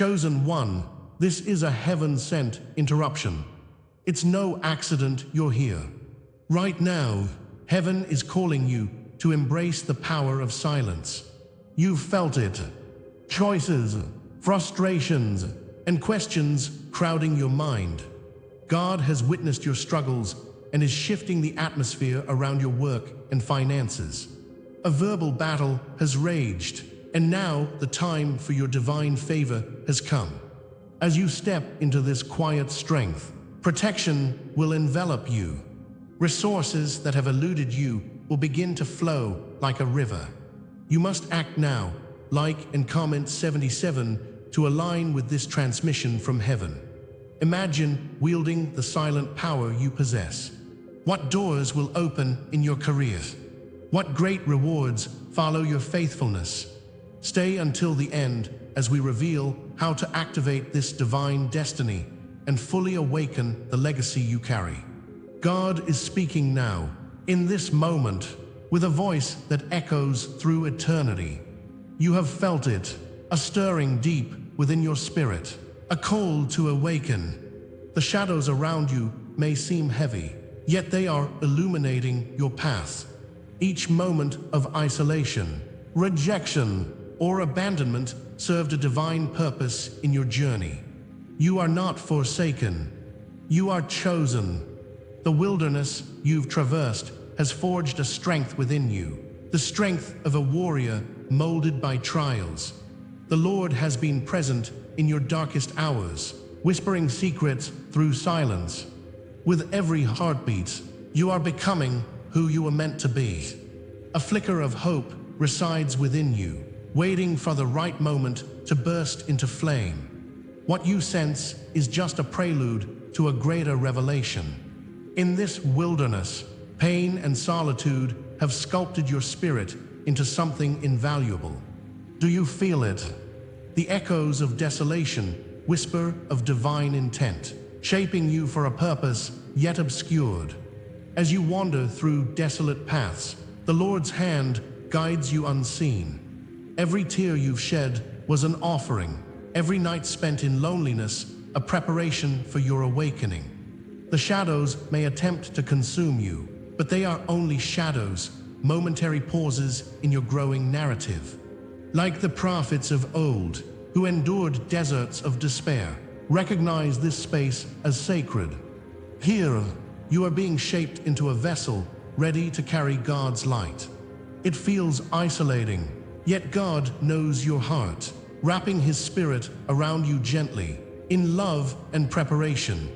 Chosen one, this is a heaven-sent interruption. It's no accident you're here. Right now, heaven is calling you to embrace the power of silence. You've felt it. Choices, frustrations, and questions crowding your mind. God has witnessed your struggles and is shifting the atmosphere around your work and finances. A verbal battle has raged, and now the time for your divine favor has come. As you step into this quiet strength, protection will envelop you. Resources that have eluded you will begin to flow like a river. You must act now, like and comment 77 to align with this transmission from heaven. Imagine wielding the silent power you possess. What doors will open in your career? What great rewards follow your faithfulness? Stay until the end as we reveal how to activate this divine destiny and fully awaken the legacy you carry. God is speaking now, in this moment, with a voice that echoes through eternity. You have felt it, a stirring deep within your spirit, a call to awaken. The shadows around you may seem heavy, yet they are illuminating your path. Each moment of isolation, rejection, or abandonment served a divine purpose in your journey. You are not forsaken. You are chosen. The wilderness you've traversed has forged a strength within you, the strength of a warrior molded by trials. The Lord has been present in your darkest hours, whispering secrets through silence. With every heartbeat, you are becoming who you were meant to be. A flicker of hope resides within you, waiting for the right moment to burst into flame. What you sense is just a prelude to a greater revelation. In this wilderness, pain and solitude have sculpted your spirit into something invaluable. Do you feel it? The echoes of desolation whisper of divine intent, shaping you for a purpose yet obscured. As you wander through desolate paths, the Lord's hand guides you unseen. Every tear you've shed was an offering, every night spent in loneliness a preparation for your awakening. The shadows may attempt to consume you, but they are only shadows, momentary pauses in your growing narrative. Like the prophets of old, who endured deserts of despair, recognize this space as sacred. Here, you are being shaped into a vessel ready to carry God's light. It feels isolating, yet God knows your heart, wrapping His Spirit around you gently, in love and preparation.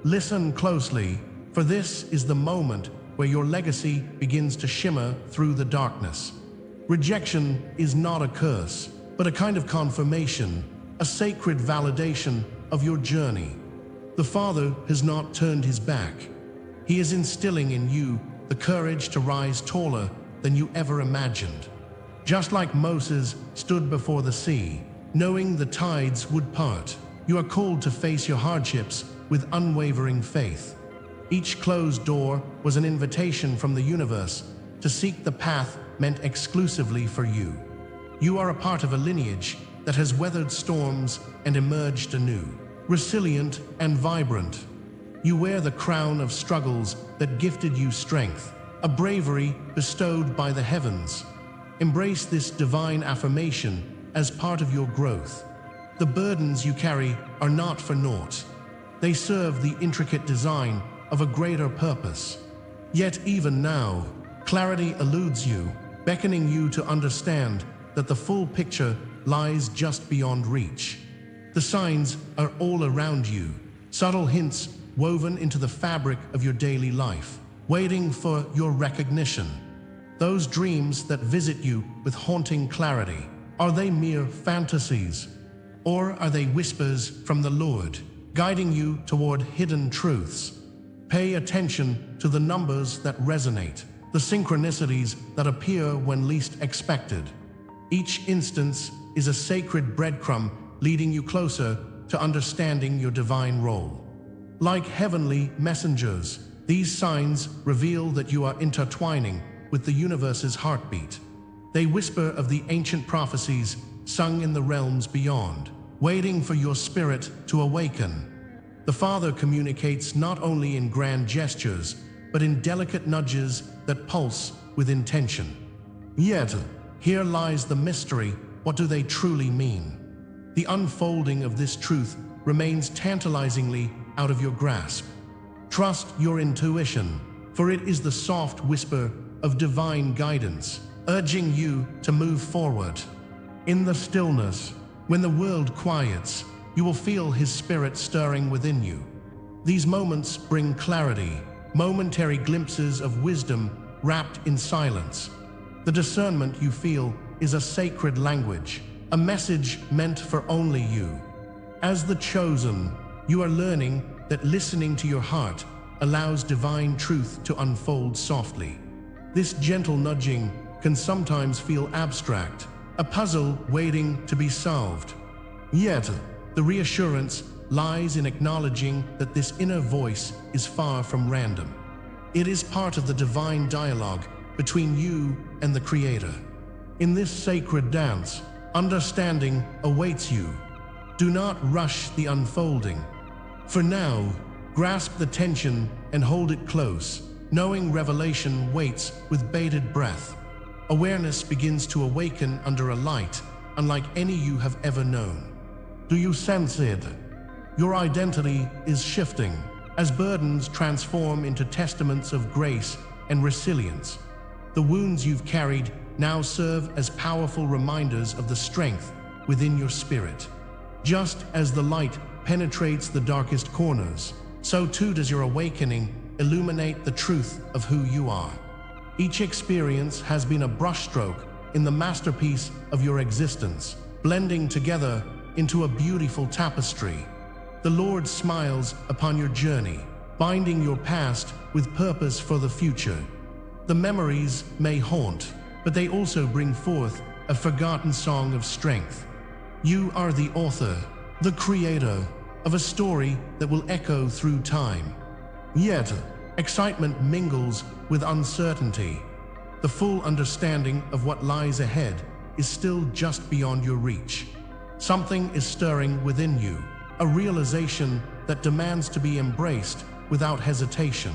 Listen closely, for this is the moment where your legacy begins to shimmer through the darkness. Rejection is not a curse, but a kind of confirmation, a sacred validation of your journey. The Father has not turned His back. He is instilling in you the courage to rise taller than you ever imagined. Just like Moses stood before the sea, knowing the tides would part, you are called to face your hardships with unwavering faith. Each closed door was an invitation from the universe to seek the path meant exclusively for you. You are a part of a lineage that has weathered storms and emerged anew, resilient and vibrant. You wear the crown of struggles that gifted you strength, a bravery bestowed by the heavens. Embrace this divine affirmation as part of your growth. The burdens you carry are not for naught. They serve the intricate design of a greater purpose. Yet even now, clarity eludes you, beckoning you to understand that the full picture lies just beyond reach. The signs are all around you, subtle hints woven into the fabric of your daily life, waiting for your recognition. Those dreams that visit you with haunting clarity, are they mere fantasies? Or are they whispers from the Lord, guiding you toward hidden truths? Pay attention to the numbers that resonate, the synchronicities that appear when least expected. Each instance is a sacred breadcrumb leading you closer to understanding your divine role. Like heavenly messengers, these signs reveal that you are intertwining with the universe's heartbeat. They whisper of the ancient prophecies sung in the realms beyond, waiting for your spirit to awaken. The Father communicates not only in grand gestures, but in delicate nudges that pulse with intention. Yet, here lies the mystery. What do they truly mean? The unfolding of this truth remains tantalizingly out of your grasp. Trust your intuition, for it is the soft whisper of divine guidance, urging you to move forward. In the stillness, when the world quiets, you will feel His Spirit stirring within you. These moments bring clarity, momentary glimpses of wisdom wrapped in silence. The discernment you feel is a sacred language, a message meant for only you. As the chosen, you are learning that listening to your heart allows divine truth to unfold softly. This gentle nudging can sometimes feel abstract, a puzzle waiting to be solved. Yet, the reassurance lies in acknowledging that this inner voice is far from random. It is part of the divine dialogue between you and the Creator. In this sacred dance, understanding awaits you. Do not rush the unfolding. For now, grasp the tension and hold it close, knowing revelation waits with bated breath. Awareness begins to awaken under a light unlike any you have ever known. Do you sense it? Your identity is shifting as burdens transform into testaments of grace and resilience. The wounds you've carried now serve as powerful reminders of the strength within your spirit. Just as the light penetrates the darkest corners, so too does your awakening illuminate the truth of who you are. Each experience has been a brushstroke in the masterpiece of your existence, blending together into a beautiful tapestry. The Lord smiles upon your journey, binding your past with purpose for the future. The memories may haunt, but they also bring forth a forgotten song of strength. You are the author, the creator, of a story that will echo through time. Yet, excitement mingles with uncertainty. The full understanding of what lies ahead is still just beyond your reach. Something is stirring within you, a realization that demands to be embraced without hesitation.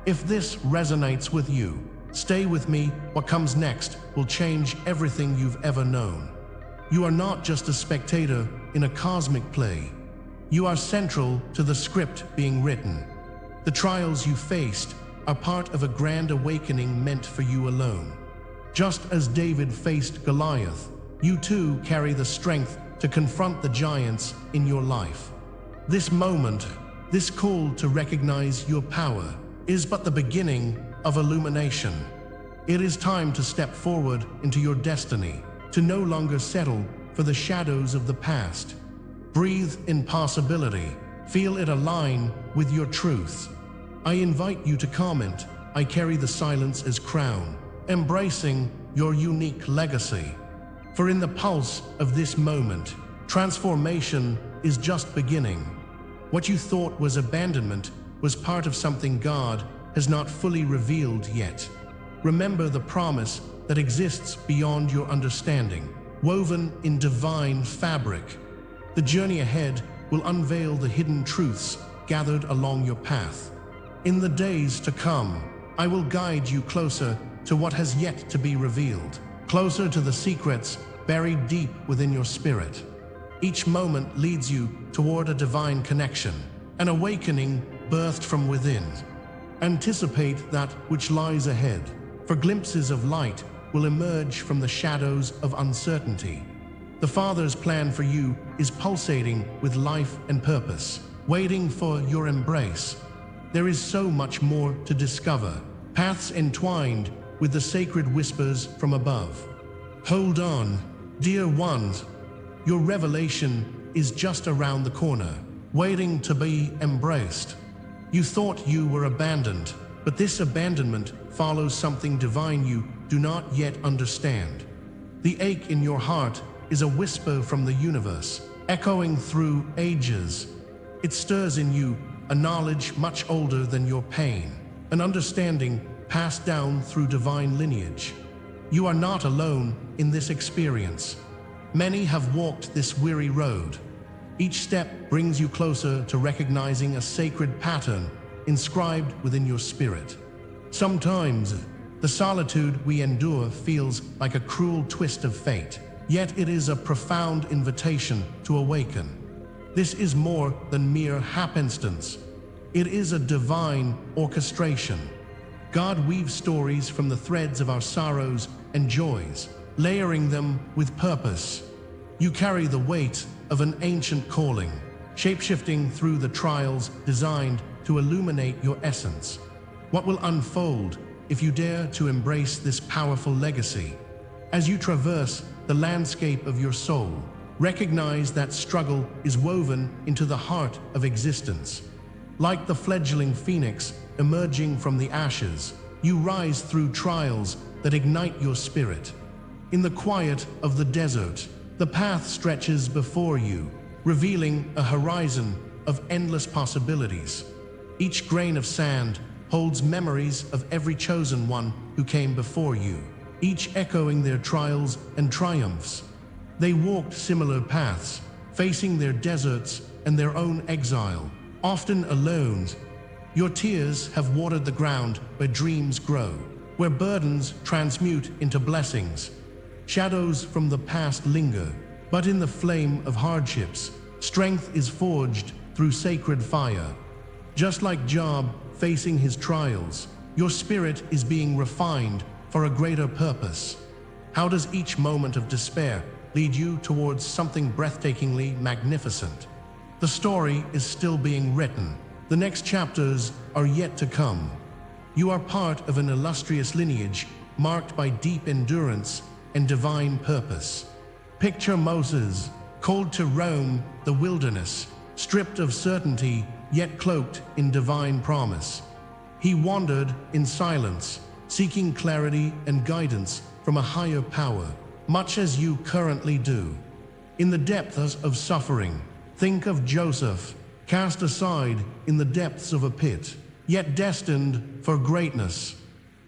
If this resonates with you, stay with me. What comes next will change everything you've ever known. You are not just a spectator in a cosmic play. You are central to the script being written. The trials you faced are part of a grand awakening meant for you alone. Just as David faced Goliath, you too carry the strength to confront the giants in your life. This moment, this call to recognize your power, is but the beginning of illumination. It is time to step forward into your destiny, to no longer settle for the shadows of the past. Breathe in possibility, feel it align with your truth. I invite you to comment, I carry the silence as crown, embracing your unique legacy. For in the pulse of this moment, transformation is just beginning. What you thought was abandonment was part of something God has not fully revealed yet. Remember the promise that exists beyond your understanding, woven in divine fabric. The journey ahead will unveil the hidden truths gathered along your path. In the days to come, I will guide you closer to what has yet to be revealed, closer to the secrets buried deep within your spirit. Each moment leads you toward a divine connection, an awakening birthed from within. Anticipate that which lies ahead, for glimpses of light will emerge from the shadows of uncertainty. The Father's plan for you is pulsating with life and purpose, waiting for your embrace. There is so much more to discover, paths entwined with the sacred whispers from above. Hold on, dear ones. Your revelation is just around the corner, waiting to be embraced. You thought you were abandoned, but this abandonment follows something divine you do not yet understand. The ache in your heart is a whisper from the universe, echoing through ages. It stirs in you a knowledge much older than your pain, an understanding passed down through divine lineage. You are not alone in this experience. Many have walked this weary road, Each step brings you closer to recognizing a sacred pattern inscribed within your spirit. Sometimes, the solitude we endure feels like a cruel twist of fate, yet it is a profound invitation to awaken. This is more than mere happenstance. It is a divine orchestration. God weaves stories from the threads of our sorrows and joys, layering them with purpose. You carry the weight of an ancient calling, shapeshifting through the trials designed to illuminate your essence. What will unfold if you dare to embrace this powerful legacy? As you traverse the landscape of your soul, recognize that struggle is woven into the heart of existence. Like the fledgling phoenix emerging from the ashes, you rise through trials that ignite your spirit. In the quiet of the desert, the path stretches before you, revealing a horizon of endless possibilities. Each grain of sand holds memories of every chosen one who came before you, each echoing their trials and triumphs. They walked similar paths, facing their deserts and their own exile, often alone. Your tears have watered the ground where dreams grow, where burdens transmute into blessings. Shadows from the past linger, but in the flame of hardships, strength is forged through sacred fire. Just like Job facing his trials, your spirit is being refined for a greater purpose. How does each moment of despair lead you towards something breathtakingly magnificent? The story is still being written. The next chapters are yet to come. You are part of an illustrious lineage marked by deep endurance and divine purpose. Picture Moses, called to roam the wilderness, stripped of certainty yet cloaked in divine promise. He wandered in silence, seeking clarity and guidance from a higher power, much as you currently do. In the depths of suffering, think of Joseph, cast aside in the depths of a pit, yet destined for greatness.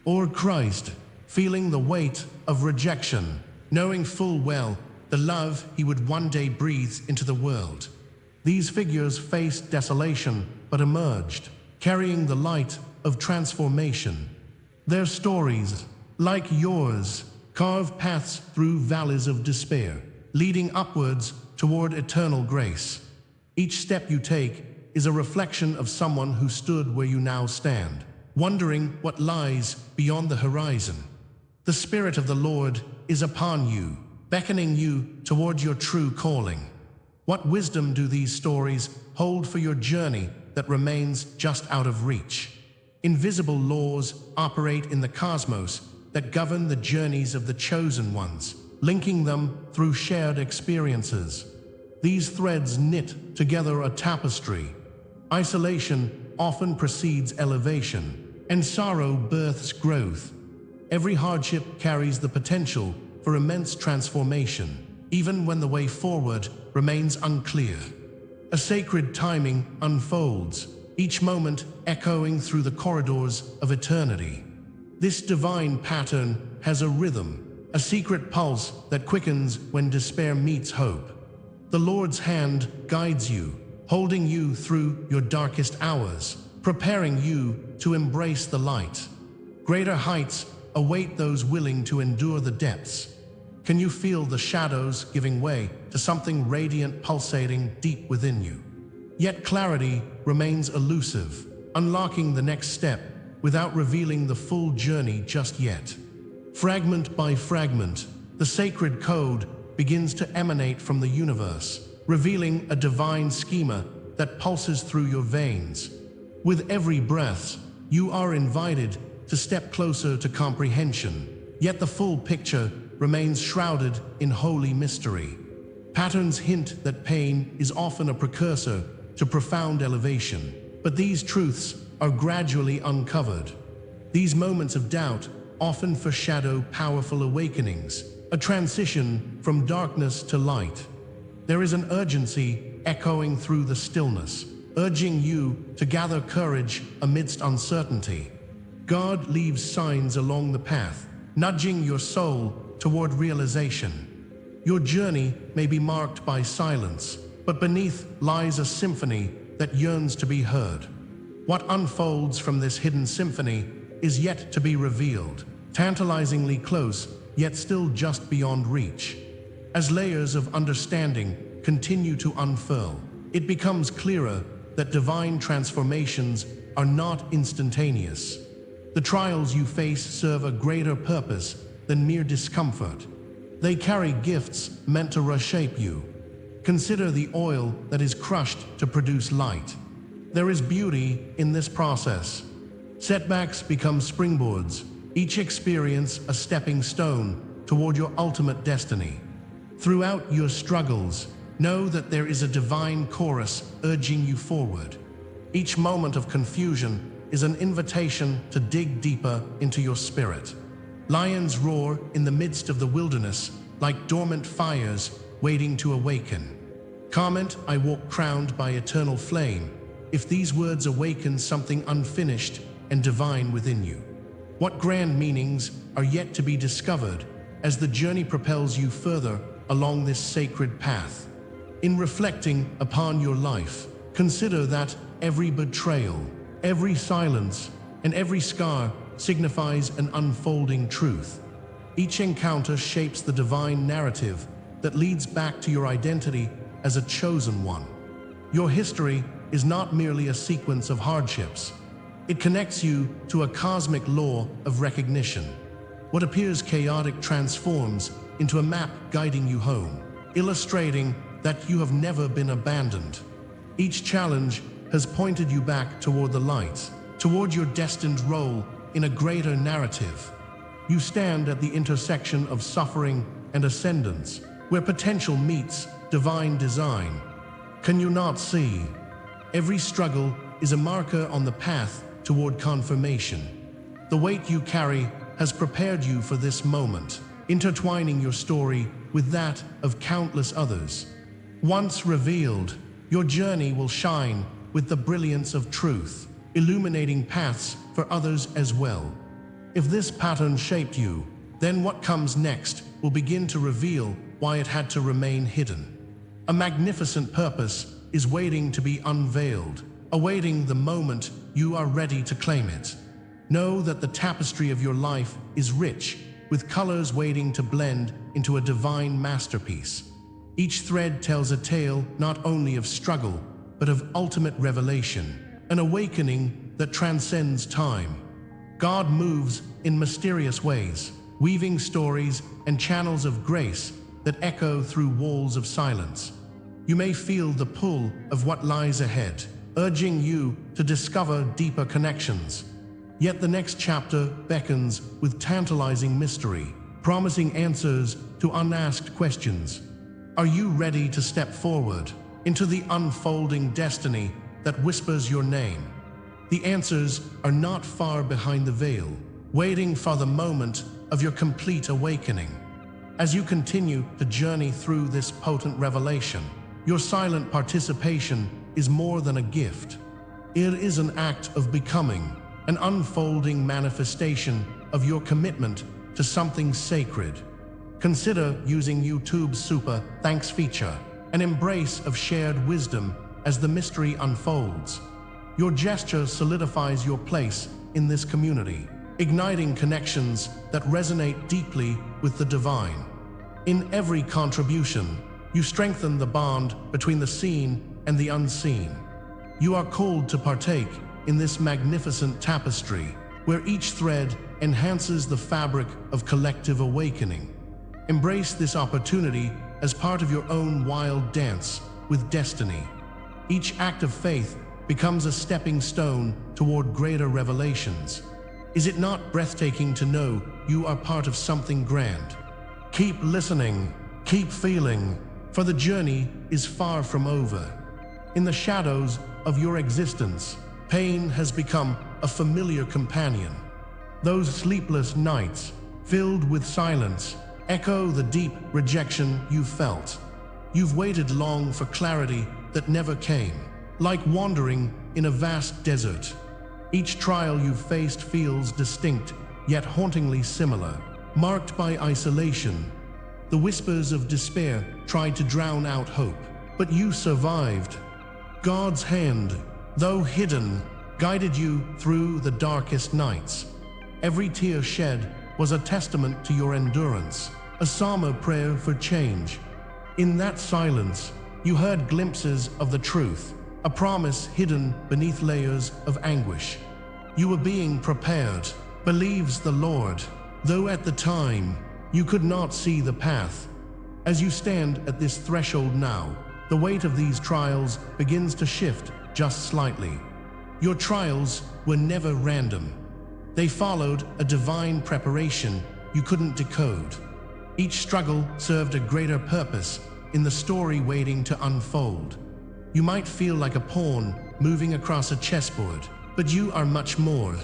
Or Christ, feeling the weight of rejection, knowing full well the love he would one day breathe into the world. These figures faced desolation but emerged, carrying the light of transformation. Their stories, like yours, carve paths through valleys of despair, leading upwards toward eternal grace. Each step you take is a reflection of someone who stood where you now stand, wondering what lies beyond the horizon. The Spirit of the Lord is upon you, beckoning you toward your true calling. What wisdom do these stories hold for your journey that remains just out of reach? Invisible laws operate in the cosmos that govern the journeys of the chosen ones, linking them through shared experiences. These threads knit together a tapestry. Isolation often precedes elevation, and sorrow births growth. Every hardship carries the potential for immense transformation, even when the way forward remains unclear. A sacred timing unfolds, each moment echoing through the corridors of eternity. This divine pattern has a rhythm, a secret pulse that quickens when despair meets hope. The Lord's hand guides you, holding you through your darkest hours, preparing you to embrace the light. Greater heights await those willing to endure the depths. Can you feel the shadows giving way to something radiant pulsating deep within you? Yet clarity remains elusive, unlocking the next step without revealing the full journey just yet. Fragment by fragment, the sacred code begins to emanate from the universe, revealing a divine schema that pulses through your veins. With every breath, you are invited to step closer to comprehension, yet the full picture remains shrouded in holy mystery. Patterns hint that pain is often a precursor to profound elevation, but these truths are gradually uncovered. These moments of doubt often foreshadow powerful awakenings, a transition from darkness to light. There is an urgency echoing through the stillness, urging you to gather courage amidst uncertainty. God leaves signs along the path, nudging your soul toward realization. Your journey may be marked by silence, but beneath lies a symphony that yearns to be heard. What unfolds from this hidden symphony is yet to be revealed, tantalizingly close, yet still just beyond reach. As layers of understanding continue to unfurl, it becomes clearer that divine transformations are not instantaneous. The trials you face serve a greater purpose than mere discomfort. They carry gifts meant to reshape you. Consider the oil that is crushed to produce light. There is beauty in this process. Setbacks become springboards, each experience a stepping stone toward your ultimate destiny. Throughout your struggles, know that there is a divine chorus urging you forward. Each moment of confusion is an invitation to dig deeper into your spirit. Lions roar in the midst of the wilderness like dormant fires waiting to awaken. Comment, I walk crowned by eternal flame, if these words awaken something unfinished and divine within you. What grand meanings are yet to be discovered as the journey propels you further along this sacred path? In reflecting upon your life, consider that every betrayal, every silence, and every scar signifies an unfolding truth. Each encounter shapes the divine narrative that leads back to your identity as a chosen one. Your history is not merely a sequence of hardships. It connects you to a cosmic law of recognition. What appears chaotic transforms into a map guiding you home, illustrating that you have never been abandoned. Each challenge has pointed you back toward the light, toward your destined role in a greater narrative. You stand at the intersection of suffering and ascendance, where potential meets divine design. Can you not see? Every struggle is a marker on the path toward confirmation. The weight you carry has prepared you for this moment, intertwining your story with that of countless others. Once revealed, your journey will shine with the brilliance of truth, illuminating paths for others as well. If this pattern shaped you, then what comes next will begin to reveal why it had to remain hidden. A magnificent purpose is waiting to be unveiled, awaiting the moment you are ready to claim it. Know that the tapestry of your life is rich, with colors waiting to blend into a divine masterpiece. Each thread tells a tale not only of struggle, but of ultimate revelation, an awakening that transcends time. God moves in mysterious ways, weaving stories and channels of grace that echo through walls of silence. You may feel the pull of what lies ahead, urging you to discover deeper connections. Yet the next chapter beckons with tantalizing mystery, promising answers to unasked questions. Are you ready to step forward into the unfolding destiny that whispers your name? The answers are not far behind the veil, waiting for the moment of your complete awakening. As you continue to journey through this potent revelation, your silent participation is more than a gift. It is an act of becoming, an unfolding manifestation of your commitment to something sacred. Consider using YouTube's Super Thanks feature, an embrace of shared wisdom as the mystery unfolds. Your gesture solidifies your place in this community, igniting connections that resonate deeply with the divine. In every contribution, you strengthen the bond between the seen and the unseen. You are called to partake in this magnificent tapestry, where each thread enhances the fabric of collective awakening. Embrace this opportunity as part of your own wild dance with destiny. Each act of faith becomes a stepping stone toward greater revelations. Is it not breathtaking to know you are part of something grand? Keep listening, keep feeling, for the journey is far from over. In the shadows of your existence, pain has become a familiar companion. Those sleepless nights, filled with silence, echo the deep rejection you felt. You've waited long for clarity that never came, like wandering in a vast desert. Each trial you've faced feels distinct, yet hauntingly similar, marked by isolation. The whispers of despair tried to drown out hope, But you survived. God's hand, though hidden, guided you through the darkest nights. Every tear shed was a testament to your endurance, a psalm of prayer for change. In that silence, you heard glimpses of the truth, a promise hidden beneath layers of anguish. You were being prepared, believes the Lord, though at the time you could not see the path. As you stand at this threshold now, the weight of these trials begins to shift just slightly. Your trials were never random. They followed a divine preparation you couldn't decode. Each struggle served a greater purpose in the story waiting to unfold. You might feel like a pawn moving across a chessboard, but you are much more.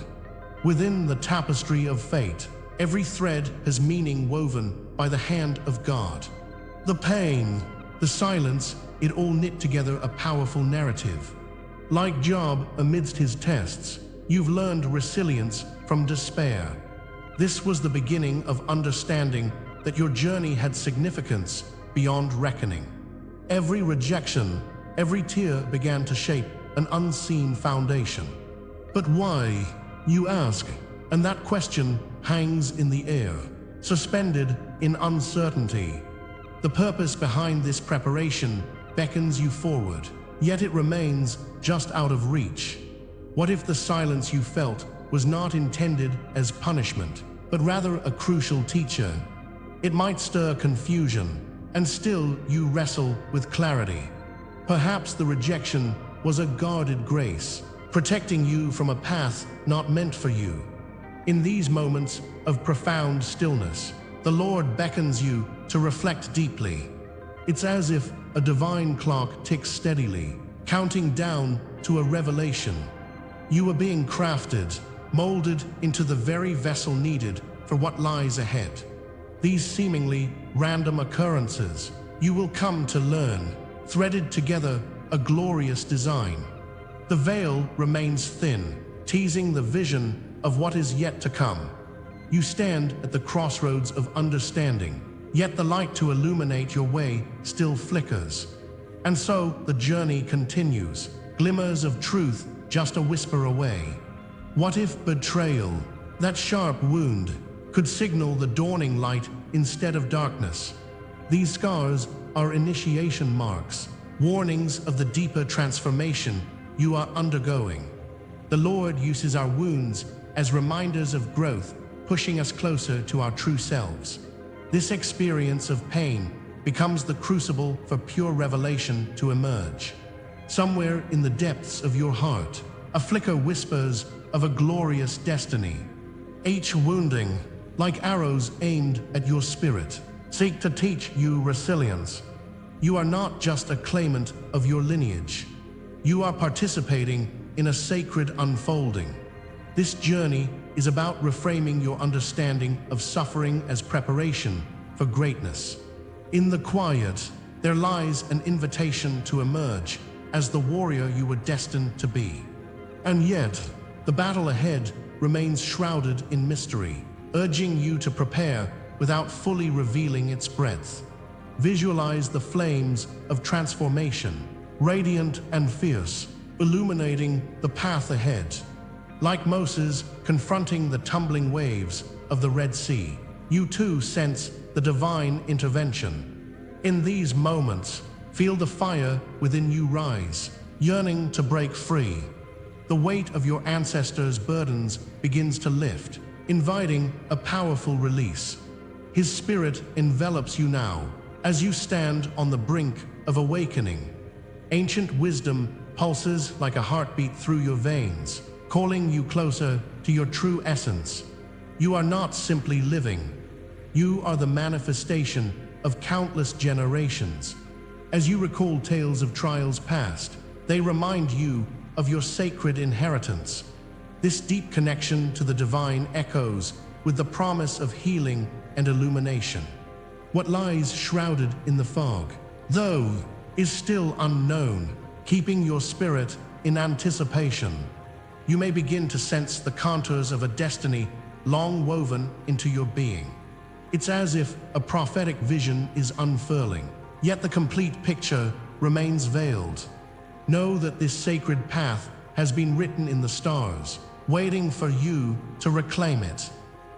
Within the tapestry of fate, every thread has meaning woven by the hand of God. The pain, the silence, it all knit together a powerful narrative. Like Job amidst his tests, you've learned resilience from despair. This was the beginning of understanding that your journey had significance beyond reckoning. Every rejection, every tear began to shape an unseen foundation. But why, you ask, and that question hangs in the air, suspended in uncertainty. The purpose behind this preparation beckons you forward, yet it remains just out of reach. What if the silence you felt was not intended as punishment, but rather a crucial teacher? It might stir confusion, and still you wrestle with clarity. Perhaps the rejection was a guarded grace, protecting you from a path not meant for you. In these moments of profound stillness, the Lord beckons you to reflect deeply. It's as if a divine clock ticks steadily, counting down to a revelation. You are being crafted, molded into the very vessel needed for what lies ahead. These seemingly random occurrences, you will come to learn, threaded together a glorious design. The veil remains thin, teasing the vision of what is yet to come. You stand at the crossroads of understanding, yet the light to illuminate your way still flickers. And so the journey continues, glimmers of truth just a whisper away. What if betrayal, that sharp wound, could signal the dawning light instead of darkness? These scars are initiation marks, warnings of the deeper transformation you are undergoing. The Lord uses our wounds as reminders of growth, pushing us closer to our true selves. This experience of pain becomes the crucible for pure revelation to emerge. Somewhere in the depths of your heart, a flicker whispers of a glorious destiny. Each wounding, like arrows aimed at your spirit, seek to teach you resilience. You are not just a claimant of your lineage. You are participating in a sacred unfolding. This journey is about reframing your understanding of suffering as preparation for greatness. In the quiet, there lies an invitation to emerge as the warrior you were destined to be. And yet, the battle ahead remains shrouded in mystery, urging you to prepare without fully revealing its breadth. Visualize the flames of transformation, radiant and fierce, illuminating the path ahead. Like Moses confronting the tumbling waves of the Red Sea, you too sense the divine intervention. In these moments, feel the fire within you rise, yearning to break free. The weight of your ancestors' burdens begins to lift, inviting a powerful release. His spirit envelops you now, as you stand on the brink of awakening. Ancient wisdom pulses like a heartbeat through your veins, calling you closer to your true essence. You are not simply living. You are the manifestation of countless generations. As you recall tales of trials past, they remind you of your sacred inheritance. This deep connection to the divine echoes with the promise of healing and illumination. What lies shrouded in the fog, though, is still unknown, keeping your spirit in anticipation. You may begin to sense the contours of a destiny long woven into your being. It's as if a prophetic vision is unfurling, yet the complete picture remains veiled. Know that this sacred path has been written in the stars, waiting for you to reclaim it.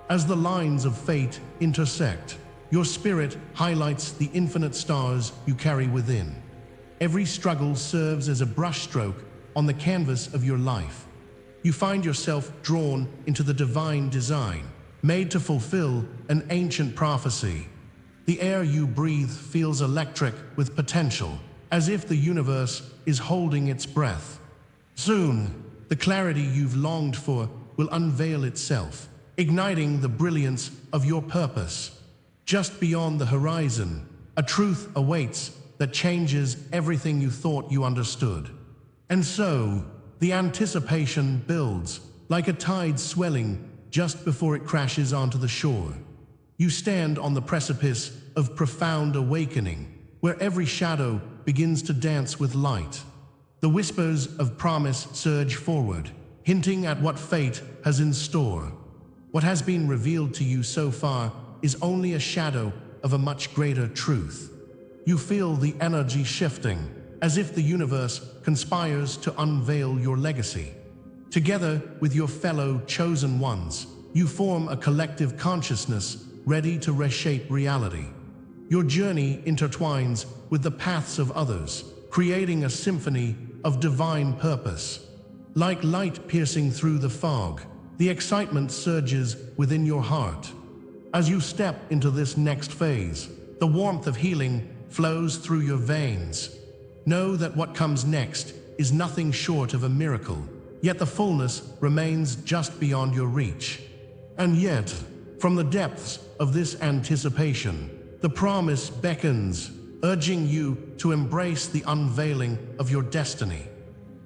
As the lines of fate intersect, your spirit highlights the infinite stars you carry within. Every struggle serves as a brushstroke on the canvas of your life. You find yourself drawn into the divine design, made to fulfill an ancient prophecy. The air you breathe feels electric with potential, as if the universe is holding its breath. Soon, the clarity you've longed for will unveil itself, igniting the brilliance of your purpose. Just beyond the horizon, a truth awaits that changes everything you thought you understood. And so, the anticipation builds, like a tide swelling just before it crashes onto the shore. You stand on the precipice of profound awakening, where every shadow begins to dance with light. The whispers of promise surge forward, hinting at what fate has in store. What has been revealed to you so far is only a shadow of a much greater truth. You feel the energy shifting, as if the universe conspires to unveil your legacy. Together with your fellow chosen ones, you form a collective consciousness ready to reshape reality. Your journey intertwines with the paths of others, creating a symphony of divine purpose. Like light piercing through the fog, the excitement surges within your heart. As you step into this next phase, the warmth of healing flows through your veins. Know that what comes next is nothing short of a miracle, yet the fullness remains just beyond your reach. And yet, from the depths of this anticipation, the promise beckons, urging you to embrace the unveiling of your destiny.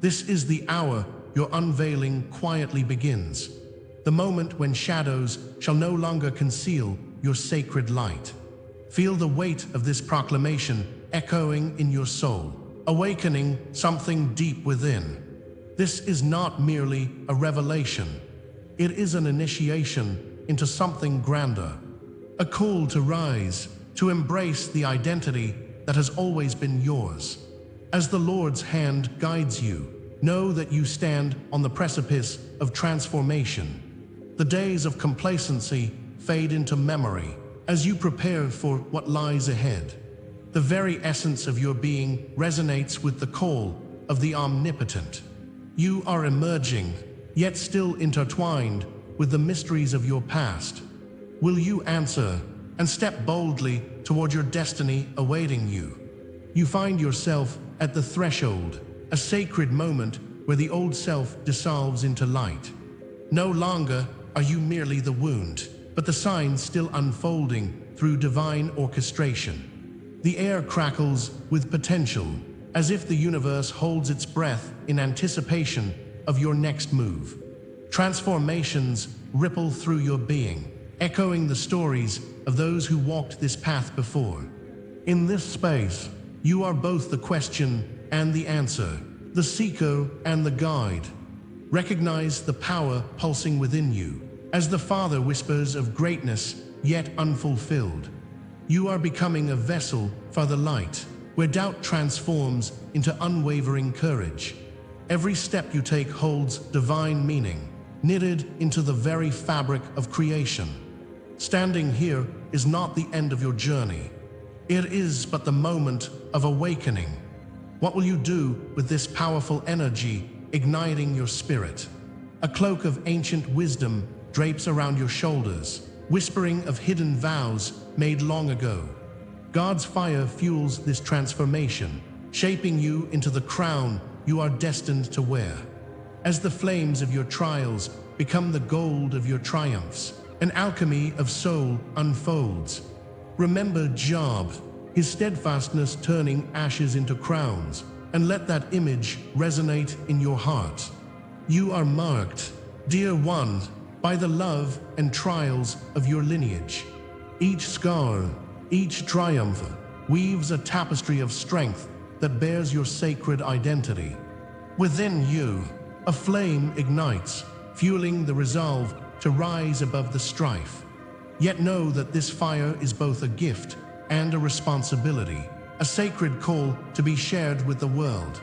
This is the hour your unveiling quietly begins, the moment when shadows shall no longer conceal your sacred light. Feel the weight of this proclamation echoing in your soul, awakening something deep within. This is not merely a revelation. It is an initiation into something grander, a call to rise, to embrace the identity that has always been yours. As the Lord's hand guides you, know that you stand on the precipice of transformation. The days of complacency fade into memory as you prepare for what lies ahead. The very essence of your being resonates with the call of the Omnipotent. You are emerging, yet still intertwined with the mysteries of your past. Will you answer and step boldly toward your destiny awaiting you? You find yourself at the threshold, a sacred moment where the old self dissolves into light. No longer are you merely the wound, but the sign still unfolding through divine orchestration. The air crackles with potential, as if the universe holds its breath in anticipation of your next move. Transformations ripple through your being, echoing the stories of those who walked this path before. In this space, you are both the question and the answer, the seeker and the guide. Recognize the power pulsing within you, as the Father whispers of greatness yet unfulfilled. You are becoming a vessel for the light, where doubt transforms into unwavering courage. Every step you take holds divine meaning, knitted into the very fabric of creation. Standing here is not the end of your journey. It is but the moment of awakening. What will you do with this powerful energy igniting your spirit? A cloak of ancient wisdom drapes around your shoulders, whispering of hidden vows made long ago. God's fire fuels this transformation, shaping you into the crown you are destined to wear. As the flames of your trials become the gold of your triumphs, an alchemy of soul unfolds. Remember Job, his steadfastness turning ashes into crowns, and let that image resonate in your heart. You are marked, dear one, by the love and trials of your lineage. Each scar, each triumph, weaves a tapestry of strength that bears your sacred identity. Within you, a flame ignites, fueling the resolve to rise above the strife. Yet know that this fire is both a gift and a responsibility. a sacred call to be shared with the world.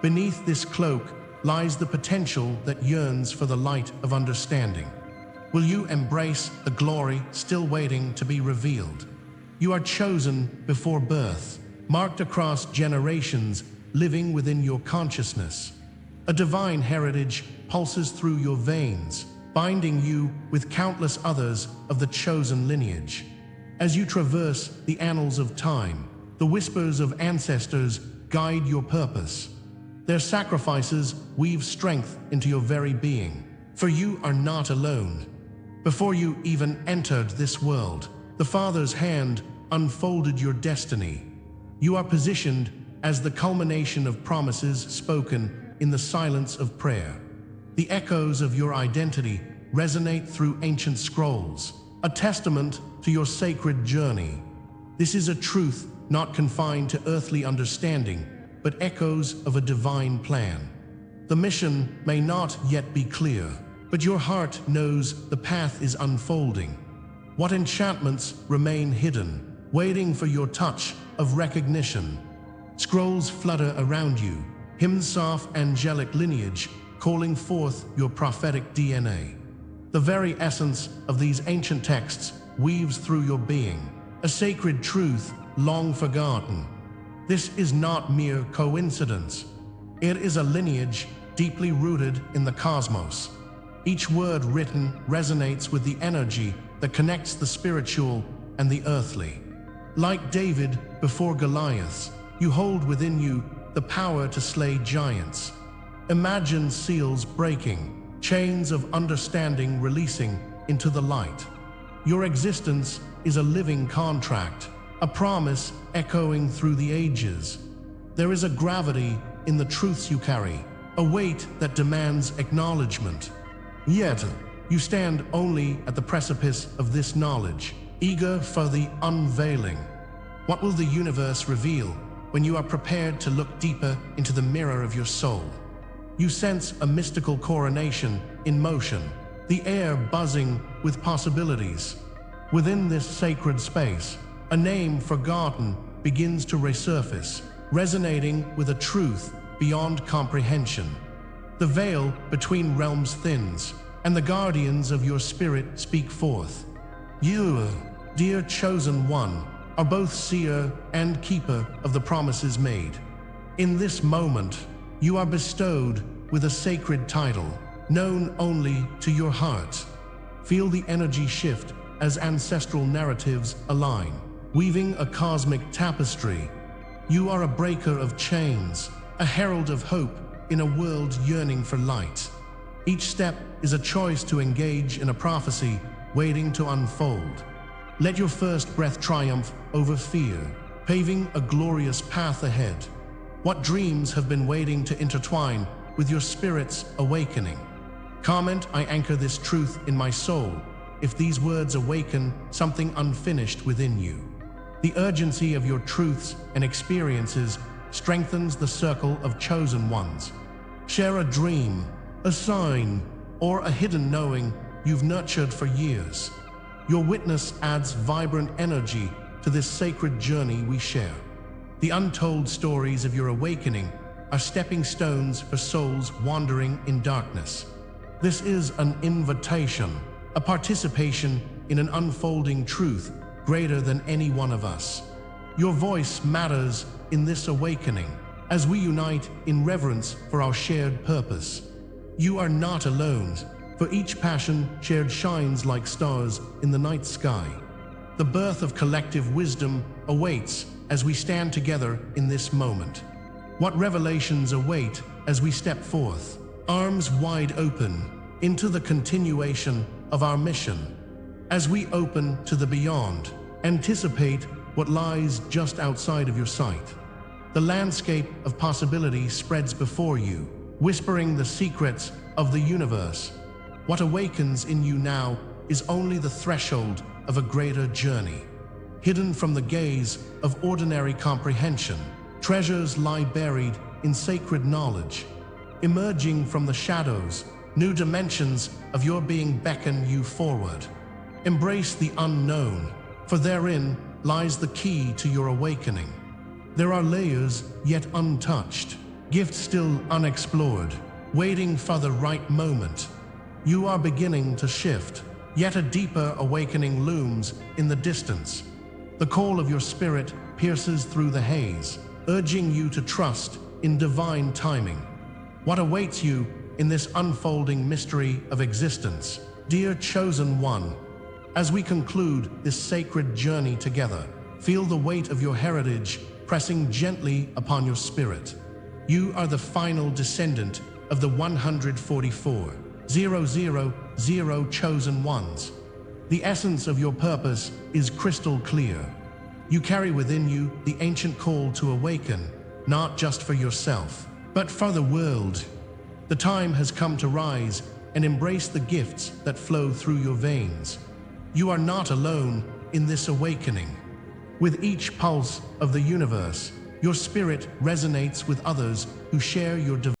Beneath this cloak lies the potential that yearns for the light of understanding. Will you embrace the glory still waiting to be revealed? You are chosen before birth, marked across generations, living within your consciousness. A divine heritage pulses through your veins, binding you with countless others of the chosen lineage. As you traverse the annals of time, the whispers of ancestors guide your purpose. Their sacrifices weave strength into your very being, for you are not alone. Before you even entered this world, the Father's hand unfolded your destiny. You are positioned as the culmination of promises spoken in the silence of prayer. The echoes of your identity resonate through ancient scrolls, a testament to your sacred journey. This is a truth not confined to earthly understanding, but echoes of a divine plan. The mission may not yet be clear, but your heart knows the path is unfolding. What enchantments remain hidden, waiting for your touch of recognition? Scrolls flutter around you, hymns of angelic lineage calling forth your prophetic DNA. The very essence of these ancient texts weaves through your being, a sacred truth long forgotten. This is not mere coincidence. It is a lineage deeply rooted in the cosmos. Each word written resonates with the energy that connects the spiritual and the earthly. Like David before Goliath, you hold within you the power to slay giants. Imagine seals breaking, chains of understanding releasing into the light. Your existence is a living contract, a promise echoing through the ages. There is a gravity in the truths you carry, a weight that demands acknowledgement. Yet, you stand only at the precipice of this knowledge, eager for the unveiling. What will the universe reveal when you are prepared to look deeper into the mirror of your soul? You sense a mystical coronation in motion, the air buzzing with possibilities. Within this sacred space, a name forgotten begins to resurface, resonating with a truth beyond comprehension. The veil between realms thins, and the guardians of your spirit speak forth. You, dear chosen one, are both seer and keeper of the promises made. In this moment, you are bestowed with a sacred title, known only to your heart. Feel the energy shift as ancestral narratives align, weaving a cosmic tapestry. You are a breaker of chains, a herald of hope in a world yearning for light. Each step is a choice to engage in a prophecy waiting to unfold. Let your first breath triumph over fear, paving a glorious path ahead. What dreams have been waiting to intertwine with your spirit's awakening? Comment, I anchor this truth in my soul, if these words awaken something unfinished within you. The urgency of your truths and experiences strengthens the circle of chosen ones. Share a dream, a sign, or a hidden knowing you've nurtured for years. Your witness adds vibrant energy to this sacred journey we share. The untold stories of your awakening are stepping stones for souls wandering in darkness. This is an invitation, a participation in an unfolding truth greater than any one of us. Your voice matters in this awakening as we unite in reverence for our shared purpose. You are not alone, for each passion shared shines like stars in the night sky. The birth of collective wisdom awaits as we stand together in this moment. What revelations await as we step forth, arms wide open, into the continuation of our mission? As we open to the beyond, anticipate what lies just outside of your sight. The landscape of possibility spreads before you, whispering the secrets of the universe. What awakens in you now is only the threshold of a greater journey. Hidden from the gaze of ordinary comprehension, treasures lie buried in sacred knowledge. Emerging from the shadows, new dimensions of your being beckon you forward. Embrace the unknown, for therein lies the key to your awakening. There are layers yet untouched, gifts still unexplored, waiting for the right moment. You are beginning to shift, yet a deeper awakening looms in the distance. The call of your spirit pierces through the haze, urging you to trust in divine timing. What awaits you in this unfolding mystery of existence, dear chosen one? As we conclude this sacred journey together, feel the weight of your heritage pressing gently upon your spirit. You are the final descendant of the 144,000 chosen ones. The essence of your purpose is crystal clear. You carry within you the ancient call to awaken, not just for yourself, but for the world. The time has come to rise and embrace the gifts that flow through your veins. You are not alone in this awakening. With each pulse of the universe, your spirit resonates with others who share your divine